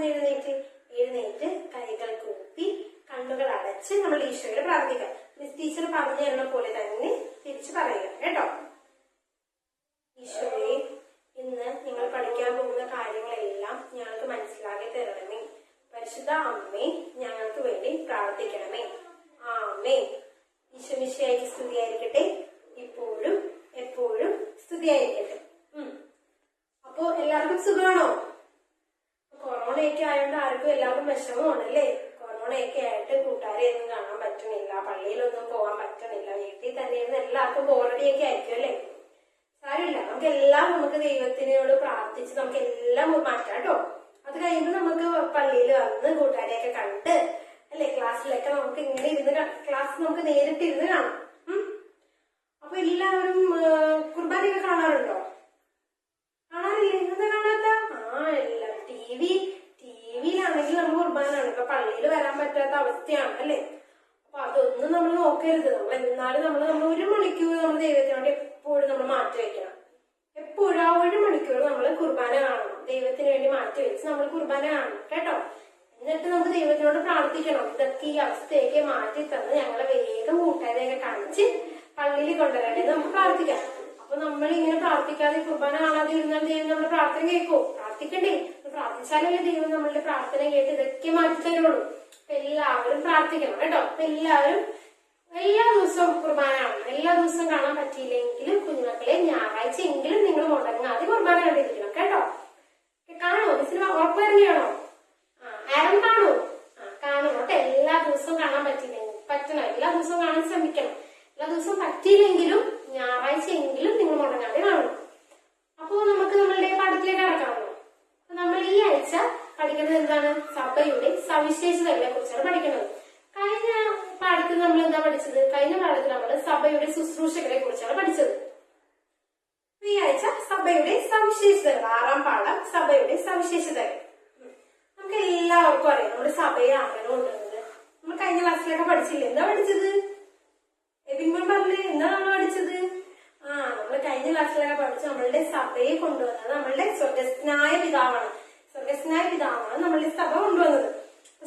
എഴുന്നേറ്റ് എഴുന്നേറ്റ് കൈകൾ കൂപ്പി കണ്ണുകൾ അടച്ച് നമ്മൾ ഈശോയോട് പ്രാർത്ഥിക്കാം. മിസ് ടീച്ചർ പറഞ്ഞു തരുന്ന പോലെ തന്നെ തിരിച്ചു പറയുക കേട്ടോ. ഈശോയെ, ഇന്ന് നിങ്ങൾ പഠിക്കാൻ പോകുന്ന കാര്യങ്ങളെല്ലാം ഞങ്ങൾക്ക് മനസ്സിലാക്കി തരണമേ. പരിശുദ്ധ അമ്മേ, ഞങ്ങൾക്ക് വേണ്ടി പ്രാർത്ഥിക്കണമേ. ആമേൻ. ഈശോ മിശിഹായ്ക്ക് സ്തുതിയായിരിക്കട്ടെ. ഇപ്പോഴും എപ്പോഴും സ്തുതിയായിരിക്കട്ടെ. അപ്പോ എല്ലാവർക്കും സുഖമാണോ? കൊറോണയൊക്കെ ആയതുകൊണ്ട് ആർക്കും എല്ലാവർക്കും വിഷമമാണല്ലേ. കൊറോണയൊക്കെ ആയിട്ട് കൂട്ടുകാരെ ഒന്നും കാണാൻ പറ്റണില്ല, പള്ളിയിലൊന്നും പോകാൻ പറ്റണില്ല, വീട്ടിൽ തന്നെ ഇരുന്ന് എല്ലാവർക്കും ബോറടിയൊക്കെ ആയിരിക്കും അല്ലേ. സാരമില്ല, നമുക്ക് ദൈവത്തിനോട് പ്രാർത്ഥിച്ച് നമുക്ക് എല്ലാം മാറ്റാം കേട്ടോ. അത് കഴിയുമ്പോൾ നമുക്ക് പള്ളിയിൽ വന്ന് കൂട്ടുകാരെയൊക്കെ കണ്ട് അല്ലെ, ക്ലാസ്സിലൊക്കെ നമുക്ക് ഇങ്ങനെ ഇരുന്ന് ക്ലാസ് നമുക്ക് നേരിട്ട് ഇരുന്ന് കാണാം. അപ്പൊ എല്ലാവരും കുർബാനയൊക്കെ കാണാറുണ്ടോ? കാണാറില്ലേ? എന്താ കാണാത്ത? എല്ലാം ടിവിയിലാണെങ്കിൽ നമ്മൾ കുർബാനാണ്. ഇപ്പൊ പള്ളിയിൽ വരാൻ പറ്റാത്ത അവസ്ഥയാണ് അല്ലെ. അപ്പൊ അതൊന്നും നമ്മൾ നോക്കരുത്. എന്നാലും നമ്മൾ 1 മണിക്കൂർ നമ്മൾ ദൈവത്തിനോട് എപ്പോഴും നമ്മൾ മാറ്റി വെക്കണം. എപ്പോഴും ആ 1 മണിക്കൂർ നമ്മൾ കുർബാന കാണണം. ദൈവത്തിന് വേണ്ടി മാറ്റി വെച്ച് നമ്മൾ കുർബാന കാണണം കേട്ടോ. എന്നിട്ട് നമുക്ക് ദൈവത്തിനോട് പ്രാർത്ഥിക്കണം. ഇതൊക്കെ ഈ അവസ്ഥയൊക്കെ മാറ്റി തന്ന് ഞങ്ങളെ വേഗം കൂട്ടുകാരെയൊക്കെ കാണിച്ച് പള്ളിയിൽ കൊണ്ടുവരണ്ടേ നമുക്ക് പ്രാർത്ഥിക്കാം. അപ്പൊ നമ്മൾ ഇങ്ങനെ പ്രാർത്ഥിക്കാതെ കുർബാന കാണാതെ ഇരുന്നാൽ ദൈവം നമ്മുടെ പ്രാർത്ഥന കേൾക്കുമോ? പ്രാർത്ഥിക്കണ്ടേ? പ്രാർത്ഥിച്ചാലല്ലേ ദൈവം നമ്മളുടെ പ്രാർത്ഥന കേട്ട് ഇതൊക്കെ മാറ്റി തരുള്ളൂ. എല്ലാവരും പ്രാർത്ഥിക്കണം കേട്ടോ. എല്ലാവരും എല്ലാ ദിവസവും കുർബാന കാണണം. എല്ലാ ദിവസവും കാണാൻ പറ്റിയില്ലെങ്കിലും കുഞ്ഞുമക്കളെ ഞായറാഴ്ച എങ്കിലും നിങ്ങൾ മുടങ്ങാതെ കുർബാന കണ്ടിരിക്കണം കേട്ടോ. കാണോ? മിസ്സിന് ഉറപ്പ് തന്നെയാണോ? ആരും കാണൂ? കാണും കേട്ടോ. എല്ലാ ദിവസവും കാണാൻ പറ്റണം. എല്ലാ ദിവസവും കാണാൻ ശ്രമിക്കണം. എല്ലാ ദിവസവും പറ്റിയില്ലെങ്കിലും ഞായറാഴ്ച എങ്കിലും നിങ്ങൾ മുടങ്ങാതെ കാണണം. അപ്പോ നമുക്ക് നമ്മളുടെ പാഠത്തിലേക്ക് കടക്കാമല്ലോ. നമ്മൾ ഈ ആഴ്ച പഠിക്കുന്നത് എന്താണ്? സഭയുടെ സവിശേഷതകളെ കുറിച്ചാണ് പഠിക്കുന്നത്. കഴിഞ്ഞ പാഠത്തിൽ നമ്മൾ എന്താ പഠിച്ചത്? കഴിഞ്ഞ പാഠത്തിൽ നമ്മൾ സഭയുടെ ശുശ്രൂഷകളെ കുറിച്ചാണ് പഠിച്ചത്. ഈ ആഴ്ച സഭയുടെ സവിശേഷതകൾ, 6ാം പാഠം സഭയുടെ സവിശേഷതകൾ. നമുക്ക് എല്ലാവർക്കും അറിയാം നമ്മുടെ സഭയെ ആരാണ് കൊണ്ടുവന്നത്. നമ്മൾ കഴിഞ്ഞ ക്ലാസ്സിലൊക്കെ പഠിച്ചില്ലേ? എന്താ പഠിച്ചത്? എബിൻമോൻ പറഞ്ഞേ, എന്താ നമ്മൾ പഠിച്ചത്? നമ്മൾ കഴിഞ്ഞ ക്ലാസ്സിലൊക്കെ പഠിച്ച് നമ്മളുടെ സഭയെ കൊണ്ടുവന്നത് നമ്മളുടെ സ്വർഗസ്നായ പിതാവാണ്. സ്വർഗസ്നായ പിതാവാണ് നമ്മളുടെ സഭ കൊണ്ടുവന്നത്.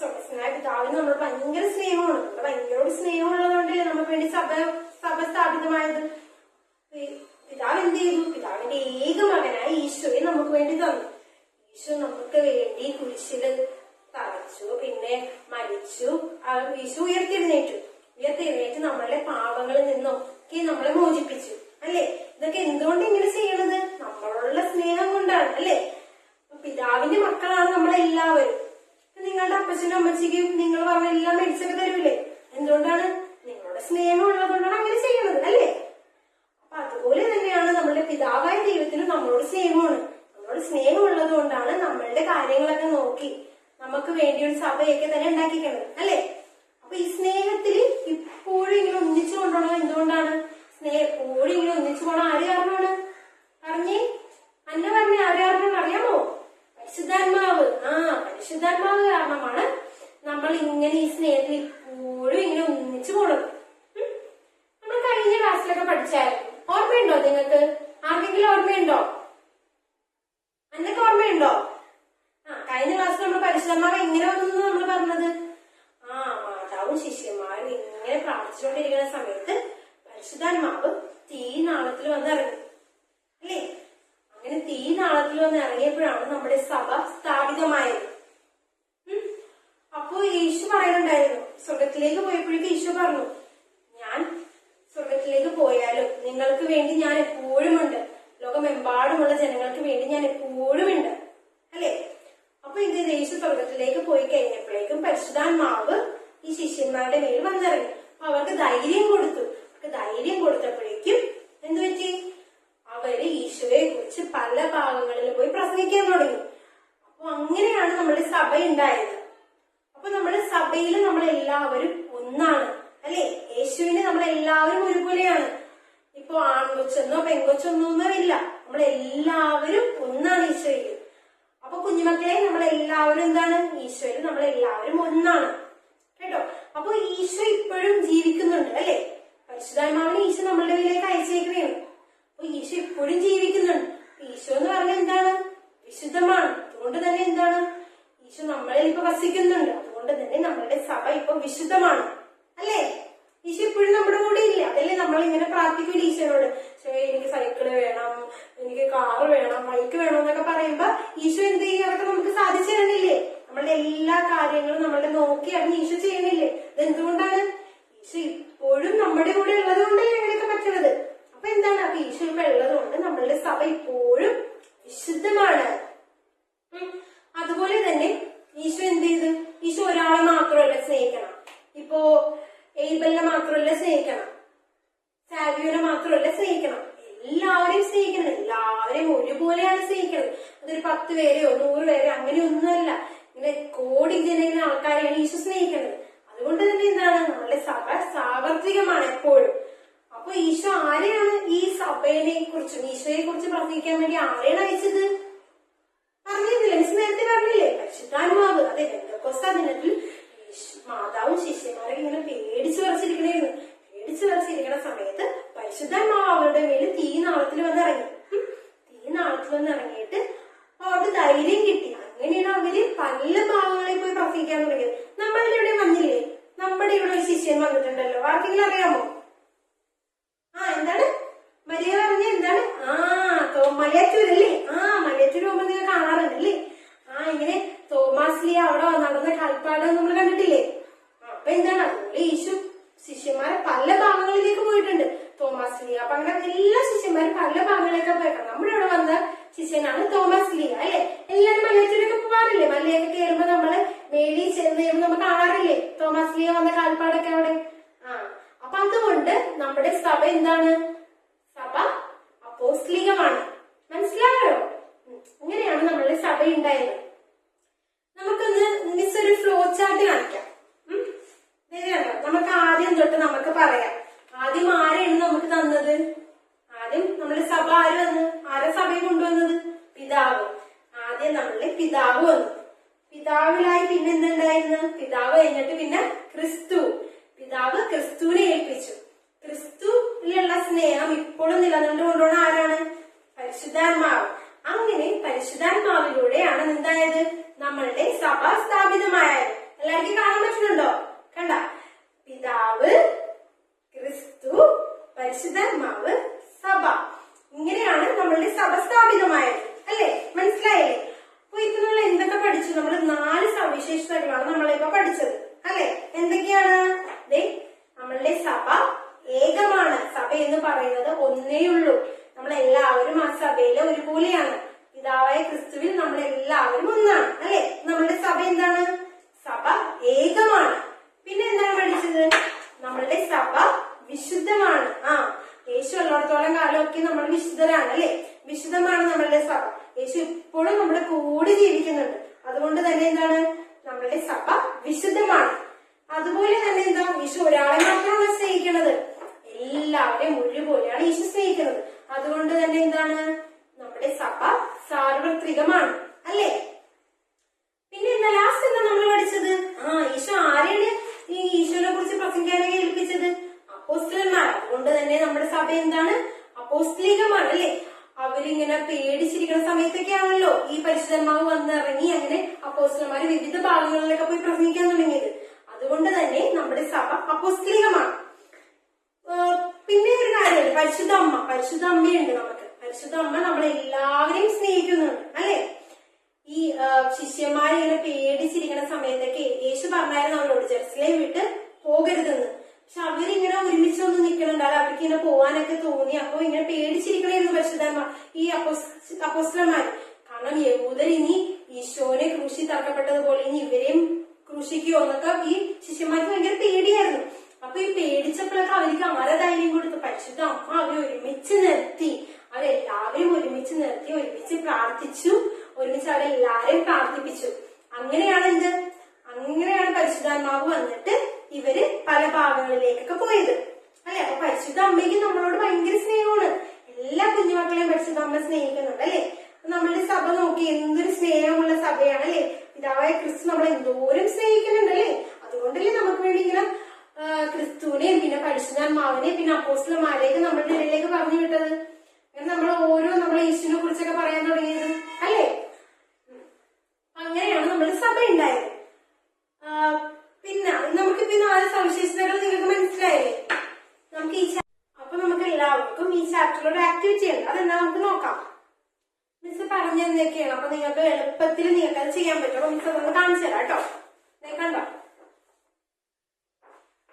സ്വർഗസ്നായ പിതാവിന് നമ്മൾ ഭയങ്കര സ്നേഹമാണ്. നമ്മൾ ഭയങ്കര സ്നേഹമുള്ളതുകൊണ്ടല്ലേ നമുക്ക് വേണ്ടി സഭ സ്ഥാപിതമായത്. പിതാവ് എന്ത് ചെയ്തു? പിതാവിന്റെ ഏക മകനായ ഈശോയെ നമുക്ക് വേണ്ടി തന്നു. ഈശോ നമുക്ക് വേണ്ടി കുരിശില് തറച്ചു, പിന്നെ മരിച്ചു. ഈശോ ഉയർത്തെഴുന്നേറ്റ് നമ്മളുടെ പാപങ്ങളിൽ നിന്നൊക്കെ നമ്മളെ മോചിപ്പിച്ചു അല്ലെ. ഇതൊക്കെ എന്തുകൊണ്ട് ഇങ്ങനെ ചെയ്യണത്? നമ്മളോടുള്ള സ്നേഹം കൊണ്ടാണ് അല്ലെ. പിതാവിന്റെ മക്കളാണ് നമ്മളെല്ലാവരും. നിങ്ങളുടെ അപ്പച്ചനും അമ്മച്ചിക്കും നിങ്ങൾ പറഞ്ഞ എല്ലാം മേടിച്ചൊക്കെ തരൂലേ? എന്തുകൊണ്ടാണ്? നിങ്ങളുടെ സ്നേഹം ഉള്ളതുകൊണ്ടാണ് അങ്ങനെ ചെയ്യണത് അല്ലേ. അപ്പൊ അതുപോലെ തന്നെയാണ് നമ്മളുടെ പിതാവായ ദൈവത്തിന് നമ്മളോട് സ്നേഹമാണ്. നമ്മളോട് സ്നേഹം ഉള്ളത് കൊണ്ടാണ് നമ്മളുടെ കാര്യങ്ങളൊക്കെ നോക്കി നമുക്ക് വേണ്ടി ഒരു സഭയൊക്കെ തന്നെ ഉണ്ടാക്കിക്കുന്നത് അല്ലെ. അപ്പൊ ഈ സ്നേഹത്തിൽ ഇപ്പോഴും ഇങ്ങനെ ഒന്നിച്ചു കൊണ്ടുപോകണം. എന്തുകൊണ്ടാണ്? എപ്പോഴും ഇങ്ങനെ ഒന്നിച്ചു പോകണം ആര് കാരണമാണ്? പറഞ്ഞേ, അന്ന പറഞ്ഞ ആര് കാരണമാണ് അറിയാമോ? പരിശുദ്ധാത്മാവ്. പരിശുദ്ധാത്മാവ് കാരണമാണ് നമ്മൾ ഇങ്ങനെ ഈ സ്നേഹത്തിൽ ഇപ്പോഴും ഇങ്ങനെ ഒന്നിച്ചു പോണത്. നമ്മൾ കഴിഞ്ഞ ക്ലാസ്സിലൊക്കെ പഠിച്ചായിരുന്നു. ഓർമ്മയുണ്ടോ നിങ്ങൾക്ക്? ആർക്കെങ്കിലും ഓർമ്മയുണ്ടോ? അന്നൊക്കെ ഓർമ്മയുണ്ടോ? കഴിഞ്ഞ ക്ലാസ്സിൽ നമ്മൾ പരിശുദ്ധാത്മാവ് എങ്ങനെ വന്നു നമ്മൾ പറഞ്ഞത്? മാതാവും ശിഷ്യന്മാരും ഇങ്ങനെ പ്രാർത്ഥിച്ചുകൊണ്ടിരിക്കുന്ന സമയത്ത് പരിശുദ്ധാത്മാവ് തീനാളത്തിൽ വന്ന് ഇറങ്ങി അല്ലേ. അങ്ങനെ തീനാളത്തിൽ വന്ന് ഇറങ്ങിയപ്പോഴാണ് നമ്മുടെ സഭ സ്ഥാപിതമായത്. അപ്പോ യേശു പറയുന്നുണ്ടായിരുന്നു, സ്വർഗത്തിലേക്ക് പോയപ്പോഴേക്കും യേശു പറഞ്ഞു, ഞാൻ സ്വർഗത്തിലേക്ക് പോയാലും നിങ്ങൾക്ക് വേണ്ടി ഞാൻ എപ്പോഴും ഉണ്ട്. ലോകമെമ്പാടുമുള്ള ജനങ്ങൾക്ക് വേണ്ടി ഞാൻ എപ്പോഴും ഉണ്ട് അല്ലെ. അപ്പൊ ഇത് യേശു സ്വർഗത്തിലേക്ക് പോയി കഴിഞ്ഞപ്പോഴേക്കും പരിശുദ്ധാത്മാവ് ഈ ശിഷ്യന്മാരുടെ മേൽ വന്നിറങ്ങി. അപ്പൊ അവർക്ക് ധൈര്യം കൊടുത്തപ്പോഴേക്കും എന്തു പറ്റി? അവര് ഈശോയെ കുറിച്ച് പല ഭാഗങ്ങളിൽ പോയി പ്രസംഗിക്കാൻ തുടങ്ങി. അപ്പൊ അങ്ങനെയാണ് നമ്മുടെ സഭ ഉണ്ടായത്. അപ്പൊ നമ്മുടെ സഭയിൽ നമ്മളെല്ലാവരും ഒന്നാണ് അല്ലെ. യേശുവിന് നമ്മളെല്ലാവരും ഒരുപോലെയാണ്. ഇപ്പൊ ആൺകൊച്ചെന്നോ പെൺകൊച്ചെന്നോ ഇല്ല. നമ്മളെല്ലാവരും ഒന്നാണ് ഈശോയിൽ. അപ്പൊ കുഞ്ഞുമക്കളെ നമ്മളെല്ലാവരും എന്താണ്? ഈശോയിൽ നമ്മളെല്ലാവരും ഒന്നാണ് കേട്ടോ. അപ്പൊ ഈശോ ഇപ്പോഴും ജീവിക്കുന്നുണ്ട് അല്ലെ. പരിശുദ്ധാത്മാവിനെ ഈശോ നമ്മളുടെ മേലേക്ക് അയച്ചേക്കുകയാണ്. അപ്പൊ ഈശോ ഇപ്പോഴും ജീവിക്കുന്നുണ്ട്. ഈശോ എന്ന് പറഞ്ഞാൽ എന്താണ്? വിശുദ്ധമാണ്. അതുകൊണ്ട് തന്നെ എന്താണ്? ഈശോ നമ്മളിൽ ഇപ്പൊ വസിക്കുന്നുണ്ട്. അതുകൊണ്ട് തന്നെ നമ്മളുടെ സഭ ഇപ്പൊ വിശുദ്ധമാണ്, അല്ലേ? ഈശോ ഇപ്പോഴും നമ്മുടെ കൂടെ ഇല്ല. അതല്ലേ നമ്മൾ ഇങ്ങനെ പ്രാർത്ഥിക്കില്ല ഈശോയോട്, എനിക്ക് സൈക്കിള് വേണം, എനിക്ക് കാറ് വേണം, ബൈക്ക് വേണം എന്നൊക്കെ പറയുമ്പോ ഈശോ എന്ത് ചെയ്യും? അതൊക്കെ നമുക്ക് സാധിച്ചു തരണില്ലേ? നമ്മളുടെ എല്ലാ കാര്യങ്ങളും നമ്മളുടെ നോക്കി അറിഞ്ഞ് ഈശോ ചെയ്യണില്ലേ? അതെന്തുകൊണ്ടാണ്? ഈശോ ഇപ്പോഴും നമ്മുടെ കൂടെ ഉള്ളത് കൊണ്ടല്ലേ അങ്ങനെയൊക്കെ പറ്റണത്. അപ്പൊ എന്താണ്? അപ്പൊ ഈശോ ഇപ്പൊ ഉള്ളത് കൊണ്ട് നമ്മളുടെ സഭ ഇപ്പോഴും വിശുദ്ധമാണ്. അതുപോലെ തന്നെ ഈശോ എന്ത് ചെയ്ത്? ഈശോ ഒരാളെ മാത്രമല്ല സ്നേഹിക്കണം. ഇപ്പോ ഏബലിനെ മാത്രമല്ല സ്നേഹിക്കണം, സാവിയോനെ മാത്രമല്ല സ്നേഹിക്കണം, എല്ലാവരെയും സ്നേഹിക്കണം. എല്ലാവരെയും ഒരുപോലെയാണ് സ്നേഹിക്കുന്നത്. അതൊരു 10 പേരെയോ 100 പേരെയോ അങ്ങനെയൊന്നുമല്ല, ഇങ്ങനെ കോടി ജനങ്ങൾ ആൾക്കാരെയാണ് ഈശോ സ്നേഹിക്കുന്നത്. അതുകൊണ്ട് തന്നെ എന്താണ്? നമ്മളുടെ സഭ സാർവത്രികമാണ് എപ്പോഴും. അപ്പൊ ഈശോ ആരെയാണ് ഈ സഭയെ കുറിച്ചും ഈശോയെ കുറിച്ച് പ്രസംഗിക്കാൻ വേണ്ടി ആരെയാണ് അയച്ചത്? പറഞ്ഞിരുന്നില്ല? മിസ് നേരത്തെ പറഞ്ഞില്ലേ? പരിശുദ്ധാത്മാവ്. അതെ, പെന്തക്കോസ്താ ദിനത്തിൽ മാതാവും ശിഷ്യന്മാരൊക്കെ ഇങ്ങനെ പേടിച്ചു വരച്ചിരിക്കണേന്ന്. പേടിച്ചു വരച്ചിരിക്കണ സമയത്ത് പരിശുദ്ധാത്മാവ് അവരുടെ മേല് തീനാളത്തിൽ വന്നിറങ്ങി. തീനാളത്തിൽ വന്നിറങ്ങിയിട്ട് അവർക്ക് ധൈര്യം കിട്ടി. അങ്ങനെയാണ് അവര് പല ഭാഗങ്ങളിൽ പോയി പ്രസംഗിക്കാൻ തുടങ്ങിയത്. നമ്മളുടെ ഇവിടെ വന്നില്ലേ? നമ്മുടെ ഇവിടെ ഒരു ശിഷ്യൻ വന്നിട്ടുണ്ടല്ലോ, ആർക്കെങ്കിലും അറിയാമോ? എന്താണ് മരിയ പറഞ്ഞ? എന്താണ്? മലയാറ്റൂരല്ലേ? മലയാറ്റൂർ പോകുമ്പോ നിങ്ങൾ കാണാറുണ്ടല്ലേ? ഇങ്ങനെ തോമാസ്ലിയ അവിടെ നടന്ന കാൽപ്പാട് നമ്മൾ കണ്ടിട്ടില്ലേ? അപ്പൊ എന്താണ്? അതുപോലെ ഈശോ ശിഷ്യന്മാരെ പല ഭാഗങ്ങളിലേക്ക് പോയിട്ടുണ്ട്. തോമാസ്ലിയ, അപ്പൊ അങ്ങനെ എല്ലാ ശിഷ്യന്മാരും പല ഭാഗങ്ങളിലേക്ക് പോയിട്ടുണ്ട്. നമ്മുടെ ഇവിടെ വന്ന ശിഷ്യനാണ് തോമാസ്ലിയ, അല്ലെ? എല്ലാരും മലയാറ്റൂരൊക്കെ പോകാറില്ലേ? മലയൊക്കെ കയറുമ്പോ നമ്മള് മേലിൽ ചെന്ന് കഴിയുമ്പോ നമ്മൾ കാണാറില്ലേ തോമാസ്ലിയ വന്ന കാൽപ്പാടൊക്കെ അവിടെ? അപ്പൊ അതുകൊണ്ട് നമ്മുടെ സഭ എന്താണ്? സഭ അപ്പോസ്തലികമാണ്. മനസ്സിലായോ? ഇങ്ങനെയാണ് നമ്മളുടെ സഭ ഉണ്ടായത്. നമുക്കൊന്ന് മിസ് ഒരു ഫ്ലോ ചാർട്ട് കാണിക്കാം. നമുക്ക് ആദ്യം തൊട്ട് നമുക്ക് പറയാം. ആദ്യം ആരെയാണ് നമുക്ക് തന്നത്? ആദ്യം നമ്മുടെ സഭ ആര് വന്ന്? ആരെ സഭയെ കൊണ്ടുവന്നത്? പിതാവ്. ആദ്യം നമ്മളുടെ പിതാവ് വന്നു. പിതാവിലായി പിന്നെ എന്തുണ്ടായിരുന്നു? പിതാവ് കഴിഞ്ഞിട്ട് പിന്നെ ക്രിസ്തു. പിതാവ് ക്രിസ്തുവിനെ ഏൽപ്പിച്ചു. ക്രിസ്തുവിലുള്ള സ്നേഹം ഇപ്പോഴും നിലനിന്നുകൊണ്ടുള്ള ആരാണ്? പരിശുദ്ധാത്മാവ്. അങ്ങനെ പരിശുദ്ധാത്മാവിലൂടെയാണ് എന്തായത്? നമ്മളുടെ സഭ സ്ഥാപിതമായത്. എല്ലാവർക്കും കാണാൻ പറ്റുന്നുണ്ടോ? കണ്ട, പിതാവ്, ക്രിസ്തു, പരിശുദ്ധാത്മാവ്, സഭ. ഇങ്ങനെയാണ് നമ്മളുടെ സഭ സ്ഥാപിതമായത്, അല്ലെ? മനസ്സിലായില്ലേ? അപ്പൊ ഇപ്പൊ നമ്മൾ എന്തൊക്കെ പഠിച്ചു? നമ്മൾ 4 സവിശേഷതകളാണ് നമ്മളിപ്പോ പഠിച്ചത്, അല്ലെ? എന്തൊക്കെയാണ്? നമ്മളുടെ സഭ ഏകമാണ്. സഭ എന്ന് പറയുന്നത് ഒന്നേയുള്ളൂ. നമ്മളെല്ലാവരും ആ സഭയിലെ ഒരുപോലെയാണ്. പിതാവായ ക്രിസ്തുവിൽ നമ്മളെല്ലാവരും ഒന്നാണ്, അല്ലെ? നമ്മളുടെ സഭ എന്താണ്? സഭ ഏകമാണ്. പിന്നെ എന്താണ് പഠിച്ചത്? നമ്മളുടെ സഭ വിശുദ്ധമാണ്. യേശു ഉള്ളിടത്തോളം കാലമൊക്കെ നമ്മൾ വിശുദ്ധരാണ്, അല്ലെ? വിശുദ്ധമാണ് നമ്മളുടെ സഭ. യേശു ഇപ്പോഴും നമ്മുടെ കൂടെ ജീവിക്കുന്നുണ്ട്. അതുകൊണ്ട് തന്നെ എന്താണ്? നമ്മളുടെ സഭ വിശുദ്ധമാണ്. അതുപോലെ തന്നെ എന്താ? ഈശോ ഒരാളെ മാത്രമാണ് സ്നേഹിക്കുന്നത്. എല്ലാവരെയും ഒരുപോലെയാണ് ഈശോ സ്നേഹിക്കുന്നത്. അതുകൊണ്ട് തന്നെ എന്താണ്? നമ്മുടെ സഭ സാർവത്രികമാണ്, അല്ലേ? പിന്നെ എന്താ ലാസ്റ്റ് എന്താ നമ്മൾ പഠിച്ചത്? ഈശോ ആരെയാണ് ഈ ഈശോനെ കുറിച്ച് പ്രസംഗിക്കാനൊക്കെ ഏൽപ്പിച്ചത്? അപ്പോസ്തലന്മാർ. അതുകൊണ്ട് തന്നെ നമ്മുടെ സഭ എന്താണ്? അപ്പോസ്തലികമാണ്, അല്ലെ? അവരിങ്ങനെ പേടിച്ചിരിക്കുന്ന സമയത്തൊക്കെയാണല്ലോ ഈ പരിശുദ്ധന്മാവ് വന്നിറങ്ങി അങ്ങനെ അപ്പോസ്തലന്മാര് വിവിധ ഭാഗങ്ങളിലൊക്കെ പോയി പ്രസംഗിക്കാൻ തുടങ്ങിയത്. അതുകൊണ്ട് തന്നെ നമ്മുടെ സഭ അപ്പോസ്തലികമാണ്. പിന്നെ ഒരു കാര്യമുണ്ട്, പരിശുദ്ധ അമ്മ. പരിശുദ്ധ അമ്മയുണ്ട് നമുക്ക്. പരിശുദ്ധ അമ്മ നമ്മളെല്ലാവരെയും സ്നേഹിക്കുന്നുണ്ട്, അല്ലെ? ഈ ശിഷ്യന്മാരിങ്ങനെ പേടിച്ചിരിക്കുന്ന സമയത്തൊക്കെ യേശു പറഞ്ഞായിരുന്നു അവരോട് ജെറുസലേം വിട്ട് പോകരുതെന്ന്. പക്ഷെ അവരിങ്ങനെ ഒരുമിച്ചൊന്നും നിൽക്കണുണ്ടാവില്ല. അവർക്ക് ഇങ്ങനെ പോവാനൊക്കെ തോന്നി. അപ്പൊ ഇങ്ങനെ പേടിച്ചിരിക്കണായിരുന്നു പരിശുദ്ധന്മാർ, ഈ അപ്പോസ്തലന്മാർ. കാരണം യഹൂദർ ഇനി ഈശോനെ ക്രൂശി തറക്കപ്പെട്ടതുപോലെ ഇനി ഇവരെയും ക്രൂശിക്കോ എന്നൊക്കെ ഈ ശിഷ്യന്മാർക്ക് ഭയങ്കര പേടിയായിരുന്നു. അപ്പൊ ഈ പേടിച്ചപ്പോഴൊക്കെ അവർക്ക് ആരെ ധൈര്യം കൊടുത്തു? പരിശുദ്ധ അമ്മ അവരെ ഒരുമിച്ച് നിർത്തി. അവരെല്ലാവരും ഒരുമിച്ച് നിർത്തി, ഒരുമിച്ച് പ്രാർത്ഥിച്ചു, ഒരുമിച്ച് അവരെല്ലാരെയും പ്രാർത്ഥിപ്പിച്ചു. അങ്ങനെയാണ് അങ്ങനെയാണ് പരിശുദ്ധാത്മാവ് വന്നിട്ട് ഇവര് പല ഭാഗങ്ങളിലേക്കൊക്കെ പോയത്, അല്ലെ? അപ്പൊ പരിശുദ്ധ അമ്മയ്ക്ക് നമ്മളോട് ഭയങ്കര സ്നേഹമാണ്. എല്ലാ കുഞ്ഞുമക്കളെയും പരിശുദ്ധ അമ്മ സ്നേഹിക്കുന്നുണ്ട്, അല്ലെ? നമ്മളുടെ സഭ നോക്കി എന്തൊരു സ്നേഹമുള്ള സഭയാണ്, അല്ലെ? പിതാവായ ക്രിസ്തു നമ്മളെ എന്തോരം സ്നേഹിക്കുന്നുണ്ട്, അല്ലെ? അതുകൊണ്ടല്ലേ നമുക്ക് വേണ്ടി ഇങ്ങനെ ക്രിസ്തുവിനെയും പിന്നെ പരിശുദ്ധാത്മാവിനെയും പിന്നെ അപ്പോസ്തലന്മാരെയൊക്കെ നമ്മളുടെ ഇടയിലേക്ക് പറഞ്ഞു വിട്ടത്. അങ്ങനെ നമ്മൾ നമ്മളെ യേശുവിനെ കുറിച്ചൊക്കെ പറയാൻ തുടങ്ങിയത്, അല്ലെ? അങ്ങനെയാണ് നമ്മുടെ സഭ എന്നാ നമുക്ക് നോക്കാം. മിസ് പറഞ്ഞു എന്തൊക്കെയാണ്. അപ്പൊ നിങ്ങൾക്ക് എളുപ്പത്തിൽ നിങ്ങൾക്ക് അത് ചെയ്യാൻ പറ്റും. മിസ് അതൊന്ന് കാണിച്ചു തരാം കേട്ടോ. കണ്ടോ,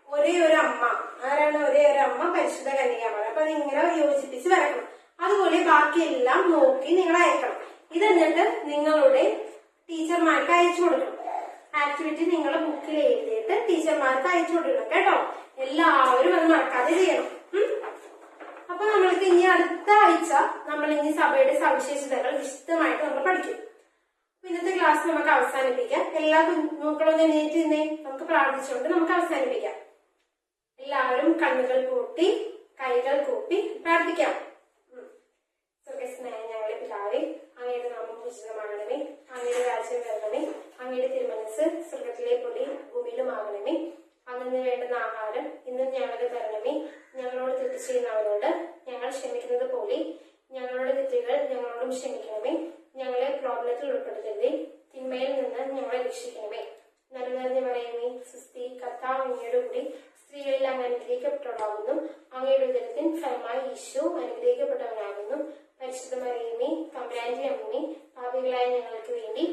ഒരേ ഒരു അമ്മ. ആരാണ് ഒരേ ഒരു അമ്മ? പരിശുദ്ധ കന്യകാമറിയം. അപ്പൊ നിങ്ങളെ യോജിപ്പിച്ച് വരക്കണം. അതുപോലെ ബാക്കിയെല്ലാം നോക്കി നിങ്ങൾ അയക്കണം. ഇതെന്നിട്ട് നിങ്ങളുടെ ടീച്ചർമാർക്ക് അയച്ചു കൊടുക്കണം. ആക്ടിവിറ്റി നിങ്ങൾ ബുക്കിൽ എഴുതിയിട്ട് ടീച്ചർമാർക്ക് അയച്ചു കൊടുക്കണം കേട്ടോ. എല്ലാവരും അത് മറക്കാതെ ചെയ്യണം. അപ്പൊ നമ്മൾക്ക് ഇനി അടുത്ത ആഴ്ച നമ്മൾ ഇനി സഭയുടെ സവിശേഷതകൾ വിശദമായിട്ട് നമ്മൾ പഠിക്കും. ഇന്നത്തെ ക്ലാസ് നമുക്ക് അവസാനിപ്പിക്കാം. എല്ലാ കുഞ്ഞുമക്കളും എണീറ്റ് നിന്നേ. നമുക്ക് പ്രാർത്ഥിച്ചുകൊണ്ട് നമുക്ക് അവസാനിപ്പിക്കാം. എല്ലാവരും കണ്ണുകൾ കൂട്ടി കൈകൾ കൂപ്പി പ്രാർത്ഥിക്കാം. സ്വർഗ്ഗസ്ഥനായ ഞങ്ങളുടെ പിതാവേ, അങ്ങയുടെ നാമം പൂജിതമാകണമേ. അങ്ങയുടെ രാജ്യം വരണമേ. അങ്ങയുടെ തിരുമനസ് സ്വർഗത്തിലെ പോലെ ഭൂമിയിലുമാകണമേ. അന്നു വേണ്ടുന്ന ആഹാരം ഇന്നും ഞങ്ങൾക്ക് തരണമേ. ഞങ്ങളോട് തെറ്റ് ചെയ്യുന്നവരോട് ഞങ്ങൾ ക്ഷമിക്കുന്നത് പോലെ ഞങ്ങളുടെ തെറ്റുകൾ ഞങ്ങളോടും ക്ഷമിക്കണമേ. ഞങ്ങളെ പ്രോബ്ലത്തിൽ ഉൾപ്പെടുത്തരുതേ. തിന്മയിൽ നിന്ന് ഞങ്ങളെ രക്ഷിക്കണമേ. നന്മ പറയുമേ സുസ്തി, കർത്താവ് അങ്ങയുടെ കൂടി സ്ത്രീകളിൽ അങ്ങ് അനുഗ്രഹിക്കപ്പെട്ടവളാകുന്നു. അങ്ങയുടെ ഉദരത്തിൻ ഫലമായി ഈശോ അനുഗ്രഹിക്കപ്പെട്ടവനാകുന്നു. പരിശുദ്ധ മറിയമേ, തമ്പുരാന്റെ അമ്മേ, പാപികളായ ഞങ്ങൾക്ക് വേണ്ടി